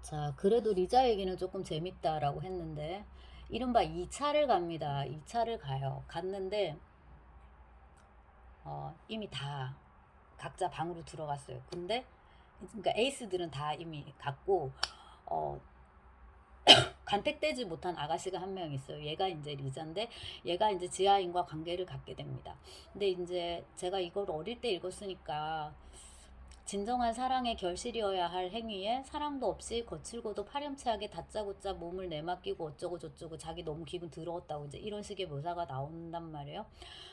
자, 그래도 리자 얘기는 조금 재밌다라고 했는데, 이른바 2차를 갑니다. 2차를 가요. 갔는데, 이미 다 각자 방으로 들어갔어요. 근데, 그러니까 에이스들은 다 이미 갔고, 어, 간택되지 못한 아가씨가 한 명 있어요. 얘가 이제 리자인데, 얘가 이제 지하인과 관계를 갖게 됩니다. 근데 이제 제가 이걸 어릴 때 읽었으니까, 진정한 사랑의 결실이어야 할 행위에 사랑도 없이 거칠고도 파렴치하게 다짜고짜 몸을 내맡기고 어쩌고 저쩌고 자기 너무 기분 더러웠다고 이제 이런 식의 묘사가 나온단 말이에요.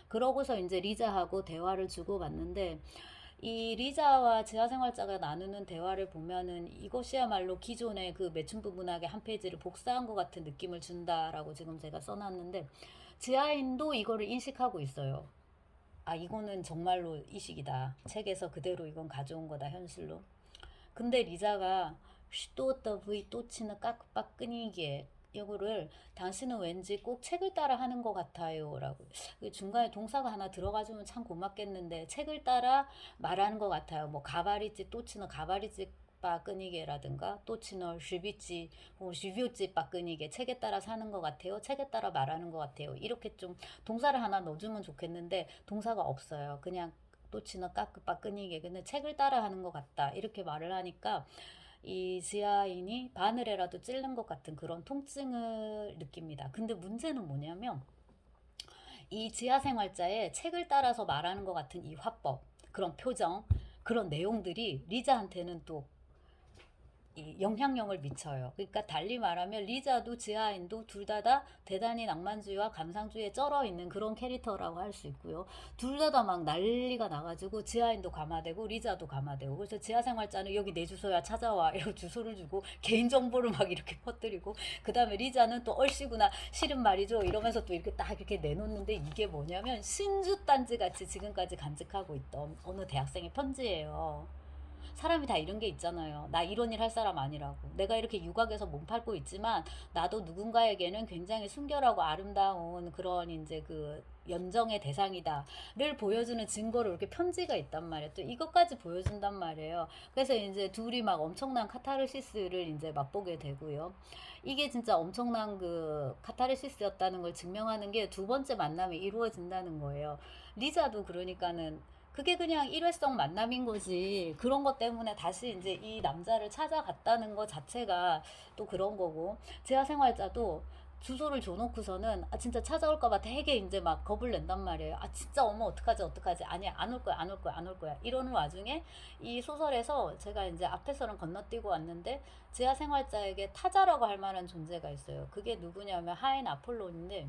그러고서 이제 리자하고 대화를 주고받는데 이 리자와 지하생활자가 나누는 대화를 보면은 이것이야말로 기존의 그 매춘부 문학의 한 페이지를 복사한 것 같은 느낌을 준다라고 지금 제가 써놨는데 지하인도 이거를 인식하고 있어요. 아, 이거는 정말로 이식이다. 책에서 그대로 이건 가져온 거다, 현실로. 근데 리자가 또 더브이 또 치는 깍빡 끊이기에 이거를 당신은 왠지 꼭 책을 따라 하는 것 같아요 라고 중간에 동사가 하나 들어가주면 참 고맙겠는데 책을 따라 말하는 것 같아요. 뭐 가바리찌 또 치는 가바리찌 빠끈이게라든가 또치널 슈비찌 슈비오찌 빠끈이게 책에 따라 사는 것 같아요. 책에 따라 말하는 것 같아요. 이렇게 좀 동사를 하나 넣어주면 좋겠는데 동사가 없어요. 그냥 또치너 까끄 빠끈이게 근데 책을 따라 하는 것 같다 이렇게 말을 하니까 이 지하인이 바늘에라도 찔른 것 같은 그런 통증을 느낍니다. 근데 문제는 뭐냐면 이 지하생활자의 책을 따라서 말하는 것 같은 이 화법, 그런 표정, 그런 내용들이 리자한테는 또 이 영향력을 미쳐요. 그러니까 달리 말하면 리자도 지하인도 둘 다 대단히 낭만주의와 감상주의에 쩔어 있는 그런 캐릭터라고 할 수 있고요. 둘 다 막 난리가 나가지고 지하인도 감화되고 리자도 감화되고 그래서 지하생활자는 여기 내 주소야 찾아와 이러고 주소를 주고 개인정보를 막 이렇게 퍼뜨리고 그 다음에 리자는 또 얼씨구나 싫은 말이죠 이러면서 또 이렇게 딱 이렇게 내놓는데 이게 뭐냐면 신주단지 같이 지금까지 간직하고 있던 어느 대학생의 편지예요. 사람이 다 이런 게 있잖아요. 나 이런 일 할 사람 아니라고. 내가 이렇게 유곽에서 몸 팔고 있지만 나도 누군가에게는 굉장히 순결하고 아름다운 그런 이제 그 연정의 대상이다를 보여주는 증거로 이렇게 편지가 있단 말이에요. 또 이것까지 보여준단 말이에요. 그래서 이제 둘이 막 엄청난 카타르시스를 이제 맛보게 되고요. 이게 진짜 엄청난 그 카타르시스였다는 걸 증명하는 게 두 번째 만남이 이루어진다는 거예요. 리자도 그러니까는 그게 그냥 일회성 만남인 거지. 그런 것 때문에 다시 이제 이 남자를 찾아갔다는 것 자체가 또 그런 거고. 재하생활자도 주소를 줘놓고서는 아 진짜 찾아올까봐 되게 이제 막 겁을 낸단 말이에요. 아 진짜 어머 어떡하지 어떡하지 아니야 안 올 거야 안 올 거야 안 올 거야 이러는 와중에 이 소설에서 제가 이제 앞에서는 건너뛰고 왔는데 지하생활자에게 타자라고 할 만한 존재가 있어요. 그게 누구냐면 하인 아폴론인데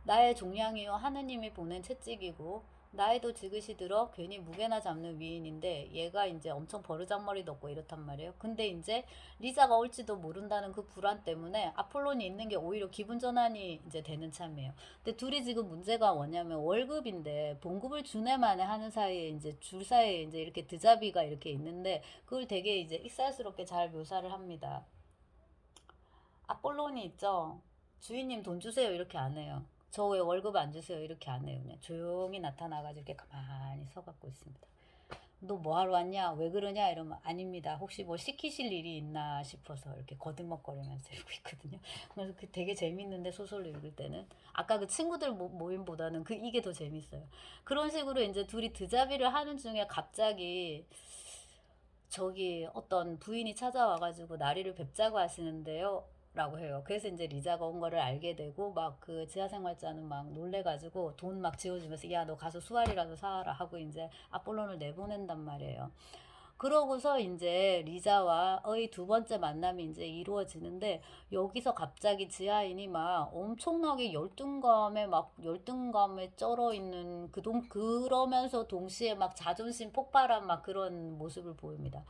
나의 종량이요 하느님이 보낸 채찍이고 나에도 지그시 들어 괜히 무게나 잡는 위인인데 얘가 이제 엄청 버르장머리도 없고 이렇단 말이에요. 근데 이제 리자가 올지도 모른다는 그 불안 때문에 아폴론이 있는 게 오히려 기분 전환이 이제 되는 참이에요. 근데 둘이 지금 문제가 뭐냐면 월급인데 봉급을 주네만에 하는 사이에 이제 줄 사이에 이제 이렇게 드자비가 이렇게 있는데 그걸 되게 이제 익살스럽게 잘 묘사를 합니다. 아폴론이 있죠. 주인님 돈 주세요 이렇게 안 해요. 저 왜 월급 안 주세요 이렇게 안 해요. 그냥 조용히 나타나가지고 이렇게 가만히 서갖고 있습니다. 너 뭐하러 왔냐 왜 그러냐 이러면 아닙니다. 혹시 뭐 시키실 일이 있나 싶어서 이렇게 거듭먹거리면서 읽고 있거든요. 그래서 그 되게 재밌는데 소설을 읽을 때는 아까 그 친구들 모임보다는 그 이게 더 재밌어요. 그런 식으로 이제 둘이 드자비를 하는 중에 갑자기 저기 어떤 부인이 찾아와가지고 나리를 뵙자고 하시는데요. 라고 해요. 그래서 이제 리자가 온 거를 알게 되고 막 그 지하생활자는 막 놀래가지고 돈 막 지어주면서 야 너 가서 수알이라도 사와라 하고 이제 아폴론을 내보낸단 말이에요. 그러고서 이제 리자와의 두 번째 만남이 이제 이루어지는데 여기서 갑자기 지하인이 막 엄청나게 열등감에 쩔어 있는 그러면서 동시에 막 자존심 폭발한 막 그런 모습을 보입니다.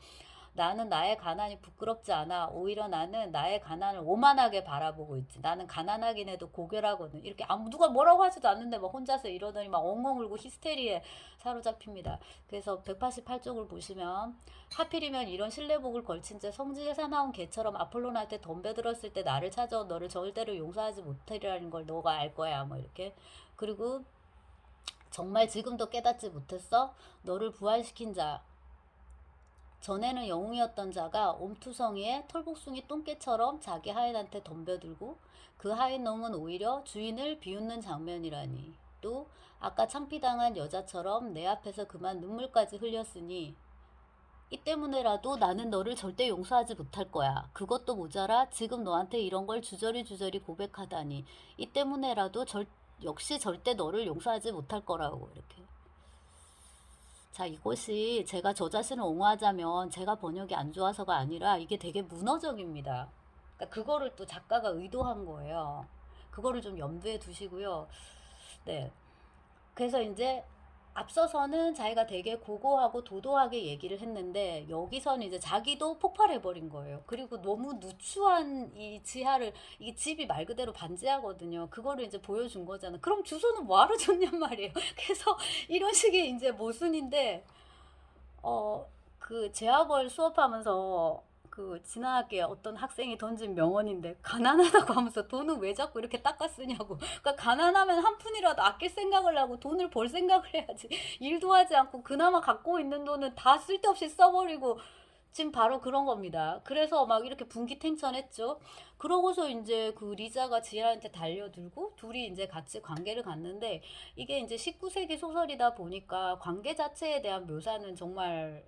나는 나의 가난이 부끄럽지 않아. 오히려 나는 나의 가난을 오만하게 바라보고 있지. 나는 가난하긴 해도 고결하거든. 이렇게 아무 누가 뭐라고 하지도 않는데 막 혼자서 이러더니 막 엉엉 울고 히스테리에 사로잡힙니다. 그래서 188쪽을 보시면 하필이면 이런 실내복을 걸친 채 성지에 사나운 개처럼 아폴론한테 덤벼들었을 때 나를 찾아온 너를 절대로 용서하지 못하리라는 걸 너가 알 거야. 뭐 이렇게. 그리고 정말 지금도 깨닫지 못했어? 너를 부활시킨 자 전에는 영웅이었던 자가 옴투성이의 털복숭이 똥개처럼 자기 하인한테 덤벼들고 그 하인놈은 오히려 주인을 비웃는 장면이라니. 또 아까 창피당한 여자처럼 내 앞에서 그만 눈물까지 흘렸으니 이 때문에라도 나는 너를 절대 용서하지 못할 거야. 그것도 모자라 지금 너한테 이런 걸 주저리 고백하다니. 이 때문에라도 역시 절대 너를 용서하지 못할 거라고 이렇게. 자, 이것이 제가 저 자신을 옹호하자면 제가 번역이 안 좋아서가 아니라 이게 되게 문어적입니다. 그러니까 그거를 또 작가가 의도한 거예요. 그거를 좀 염두에 두시고요. 네. 그래서 이제 앞서서는 자기가 되게 고고하고 도도하게 얘기를 했는데 여기서는 이제 자기도 폭발해버린 거예요. 그리고 너무 누추한 이 지하를, 이게 집이 말 그대로 반지하거든요. 그거를 이제 보여준 거잖아. 그럼 주소는 뭐하러 줬냔 말이에요. 그래서 이런 식의 이제 모순인데, 그 재학월 수업하면서 그 지나가게 어떤 학생이 던진 명언인데 가난하다고 하면서 돈은 왜 자꾸 이렇게 닦아 쓰냐고. 그러니까 가난하면 한 푼이라도 아낄 생각을 하고 돈을 벌 생각을 해야지. 일도 하지 않고 그나마 갖고 있는 돈은 다 쓸데없이 써버리고 지금 바로 그런 겁니다. 그래서 막 이렇게 분기탱천했죠. 그러고서 이제 그 리자가 지아한테 달려들고 둘이 이제 같이 관계를 갖는데 이게 이제 19세기 소설이다 보니까 관계 자체에 대한 묘사는 정말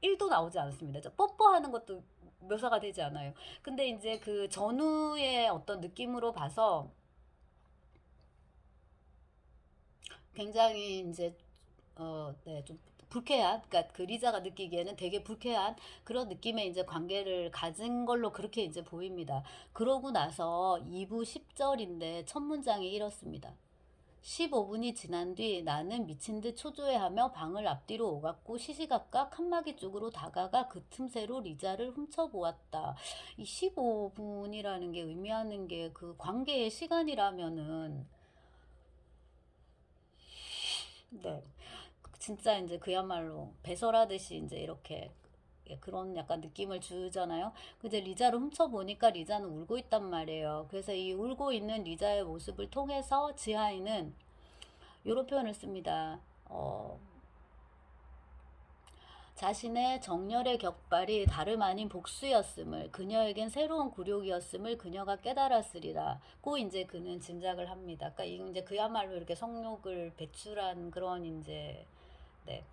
1도 나오지 않습니다. 뽀뽀하는 것도 묘사가 되지 않아요. 근데 이제 그 전후의 어떤 느낌으로 봐서 굉장히 이제 네, 좀 불쾌한, 그러니까 그 리자가 느끼기에는 되게 불쾌한 그런 느낌의 이제 관계를 가진 걸로 그렇게 이제 보입니다. 그러고 나서 2부 10절인데 첫 문장이 이렇습니다. 15분이 지난 뒤 나는 미친 듯 초조해하며 방을 앞뒤로 오갔고 시시각각 칸막이 쪽으로 다가가 그 틈새로 리자를 훔쳐보았다. 이 15분이라는 게 의미하는 게 그 관계의 시간이라면은 네, 진짜 이제 그야말로 배설하듯이 이제 이렇게 그런 약간 느낌을 주잖아요. 근데 리자를 훔쳐보니까 리자는 울고 있단 말이에요. 그래서 이 울고 있는 리자의 모습을 통해서 지하인은 이런 표현을 씁니다. 자신의 정열의 격발이 다름 아닌 복수였음을, 그녀에겐 새로운 굴욕이었음을 그녀가 깨달았으리라. 고 이제 그는 짐작을 합니다. 그러니까 이제 그야말로 이렇게 성욕을 배출한 그런 이제 네.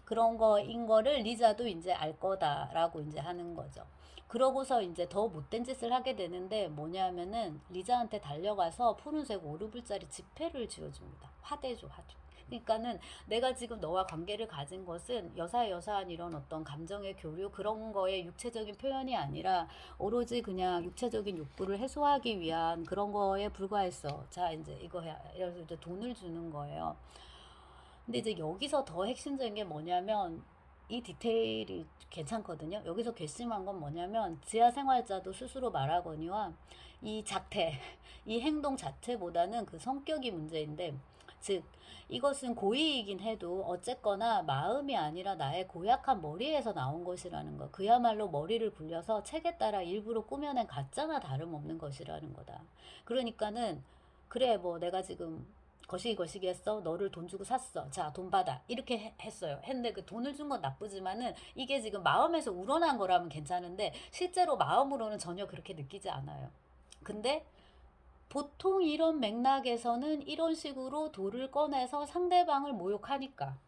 그런 거인 거를 리자도 이제 알 거다라고 이제 하는 거죠. 그러고서 이제 더 못된 짓을 하게 되는데 뭐냐면은 리자한테 달려가서 푸른색 5루블짜리 지폐를 쥐어줍니다. 화대죠, 화대. 그러니까는 내가 지금 너와 관계를 가진 것은 여사여사한 이런 어떤 감정의 교류 그런 거에 육체적인 표현이 아니라 오로지 그냥 육체적인 욕구를 해소하기 위한 그런 거에 불과했어. 자, 이제 이거 해. 그래서 이제 돈을 주는 거예요. 근데 이제 여기서 더 핵심적인 게 뭐냐면 이 디테일이 괜찮거든요. 여기서 괘씸한 건 뭐냐면 지하 생활자도 스스로 말하거니와 이 자태, 이 행동 자체보다는 그 성격이 문제인데 즉 이것은 고의이긴 해도 어쨌거나 마음이 아니라 나의 고약한 머리에서 나온 것이라는 거. 그야말로 머리를 굴려서 책에 따라 일부러 꾸며낸 가짜나 다름없는 것이라는 거다. 그러니까는 그래 뭐 내가 지금 거시기 했어. 너를 돈 주고 샀어. 자, 돈 받아. 이렇게 했어요. 했는데 그 돈을 준 건 나쁘지만은 이게 지금 마음에서 우러난 거라면 괜찮은데 실제로 마음으로는 전혀 그렇게 느끼지 않아요. 근데 보통 이런 맥락에서는 이런 식으로 돌을 꺼내서 상대방을 모욕하니까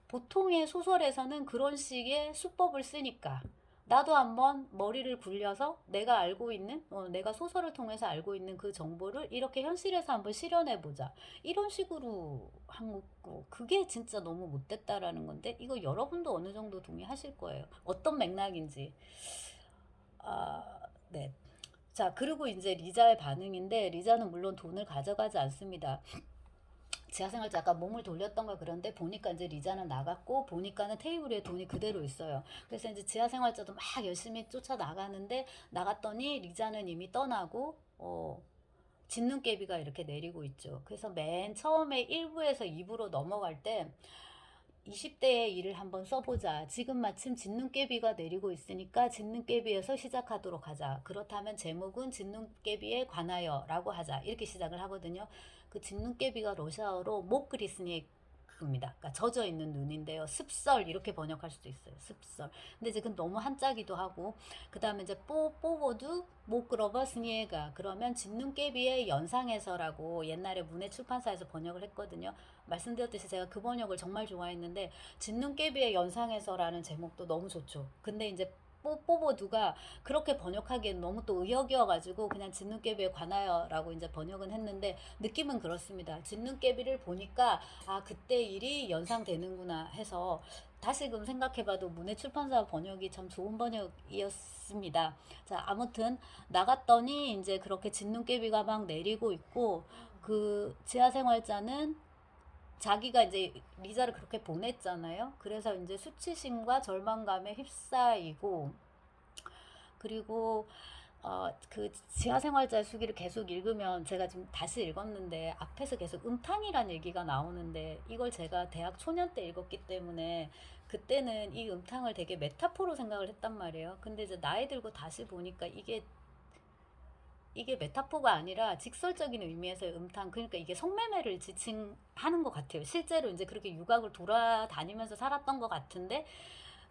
보통의 소설에서는 그런 식의 수법을 쓰니까 나도 한번 머리를 굴려서 내가 알고 있는 내가 소설을 통해서 알고 있는 그 정보를 이렇게 현실에서 한번 실현해 보자 이런 식으로 한 거고 그게 진짜 너무 못됐다라는 건데 이거 여러분도 어느 정도 동의하실 거예요. 어떤 맥락인지. 네. 자, 그리고 이제 리자의 반응인데 리자는 물론 돈을 가져가지 않습니다. 지하생활자 아까 몸을 돌렸던가 그런데 보니까 이제 리자는 나갔고 보니까는 테이블 위에 돈이 그대로 있어요. 그래서 이제 지하생활자도 막 열심히 쫓아 나가는데 나갔더니 리자는 이미 떠나고 진눈깨비가 이렇게 내리고 있죠. 그래서 맨 처음에 1부에서 2부로 넘어갈 때 20대의 일을 한번 써보자. 지금 마침 진눈깨비가 내리고 있으니까 진눈깨비에서 시작하도록 하자. 그렇다면 제목은 진눈깨비에 관하여 라고 하자. 이렇게 시작을 하거든요. 그 진눈깨비가 러시아어로 목그리스닉 입니다. 그러니까 젖어 있는 눈인데요. 습설 이렇게 번역할 수도 있어요. 습설. 근데 이제 그 너무 한자기도 하고 그다음에 이제 뽀보두 못 끌어버 스니에가 그러면 진눈깨비의 연상에서라고 옛날에 문해출판사에서 번역을 했거든요. 말씀드렸듯이 제가 그 번역을 정말 좋아했는데 진눈깨비의 연상에서라는 제목도 너무 좋죠. 근데 이제 뽀뽀보두가 그렇게 번역하기엔 너무 또 의역이어가지고 그냥 진눈깨비에 관하여라고 이제 번역은 했는데 느낌은 그렇습니다. 진눈깨비를 보니까 아 그때 일이 연상되는구나 해서 다시금 생각해봐도 문해출판사 번역이 참 좋은 번역이었습니다. 자 아무튼 나갔더니 이제 그렇게 진눈깨비가 막 내리고 있고 그 지하생활자는 자기가 이제 리자를 그렇게 보냈잖아요. 그래서 이제 수치심과 절망감에 휩싸이고 그리고 그 지하생활자의 수기를 계속 읽으면 제가 지금 다시 읽었는데 앞에서 계속 음탕이란 얘기가 나오는데 이걸 제가 대학 초년 때 읽었기 때문에 그때는 이 음탕을 되게 메타포로 생각을 했단 말이에요. 근데 이제 나이 들고 다시 보니까 이게 메타포가 아니라 직설적인 의미에서의 음탕, 그러니까 이게 성매매를 지칭하는 것 같아요. 실제로 이제 그렇게 유곽을 돌아다니면서 살았던 것 같은데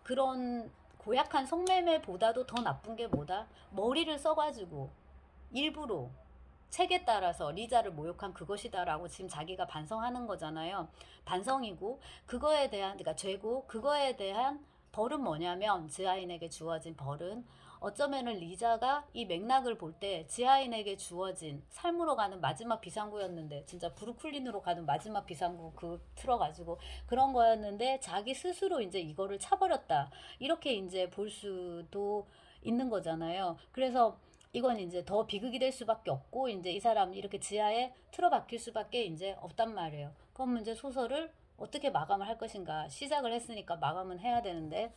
그런 고약한 성매매보다도 더 나쁜 게 뭐다? 머리를 써가지고 일부러 책에 따라서 리자를 모욕한 그것이다라고 지금 자기가 반성하는 거잖아요. 반성이고 그거에 대한 그러니까 죄고 그거에 대한 벌은 뭐냐면 지하인에게 주어진 벌은 어쩌면은 리자가 이 맥락을 볼 때 지하인에게 주어진 삶으로 가는 마지막 비상구였는데 진짜 브루클린으로 가는 마지막 비상구 그 틀어가지고 그런 거였는데 자기 스스로 이제 이거를 차버렸다 이렇게 이제 볼 수도 있는 거잖아요. 그래서 이건 이제 더 비극이 될 수밖에 없고 이제 이 사람 이렇게 지하에 틀어박힐 수밖에 이제 없단 말이에요. 그럼 이제 소설을 어떻게 마감을 할 것인가 시작을 했으니까 마감은 해야 되는데